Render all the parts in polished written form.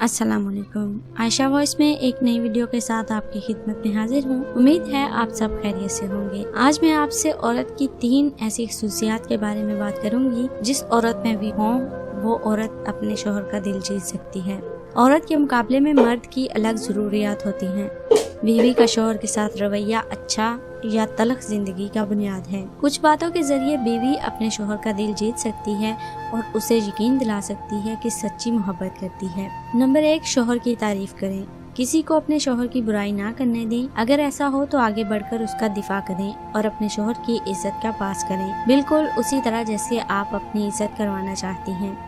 अस्सलाम वालेकुम। आयशा वॉइस में एक नई वीडियो के साथ आपकी खिदमत में हाजिर हूँ। उम्मीद है आप सब खैरियत से होंगे। आज मैं आपसे औरत की 3 ऐसी खसूसियात के बारे में बात करूंगी जिस औरत में भी हो वो औरत अपने शोहर का दिल जीत सकती है। औरत के मुकाबले में मर्द की अलग जरूरियात होती हैं। बीवी का शोहर के साथ रवैया अच्छा या तलख जिंदगी का बुनियाद है। कुछ बातों के जरिए बीवी अपने शोहर का दिल जीत सकती है और उसे यकीन दिला सकती है कि सच्ची मोहब्बत करती है। नंबर 1, शोहर की तारीफ करें। किसी को अपने शोहर की बुराई ना करने दें। अगर ऐसा हो तो आगे बढ़कर उसका दिफा करें और अपने शोहर की इज्जत का पास करें, बिल्कुल उसी तरह जैसे आप अपनी इज्जत करवाना चाहती हैं।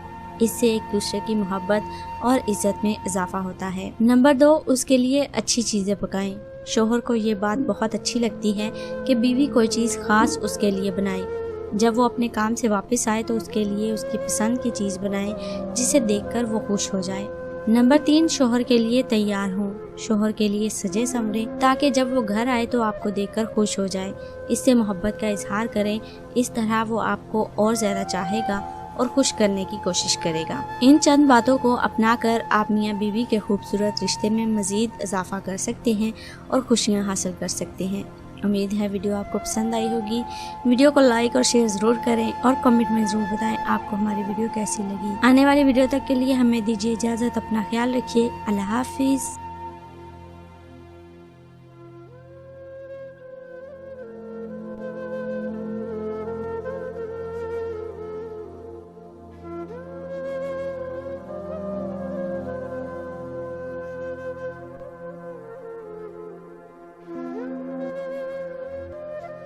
इससे एक दूसरे की मोहब्बत और इज्जत में इजाफा होता है। नंबर 2, उसके लिए अच्छी चीजें पकाएं। शोहर को ये बात बहुत अच्छी लगती है कि बीवी कोई चीज खास उसके लिए बनाए। जब वो अपने काम से वापस आए तो उसके लिए उसकी पसंद की चीज बनाए जिसे देखकर वो खुश हो जाए। नंबर 3, शोहर के लिए तैयार हों। शोहर के लिए सजे संवरे ताकि जब वो घर आए तो आपको देखकर खुश हो जाए। इससे मोहब्बत का इजहार करें। इस तरह वो आपको और ज्यादा चाहेगा और खुश करने की कोशिश करेगा। इन चंद बातों को अपनाकर आप मियां बीवी के खूबसूरत रिश्ते में मजीद इजाफा कर सकते हैं और खुशियां हासिल कर सकते हैं। उम्मीद है वीडियो आपको पसंद आई होगी। वीडियो को लाइक और शेयर जरूर करें और कमेंट में जरूर बताएं आपको हमारी वीडियो कैसी लगी। आने वाली वीडियो तक के लिए हमें दीजिए इजाजत। अपना ख्याल रखिए। अल्लाह हाफिज।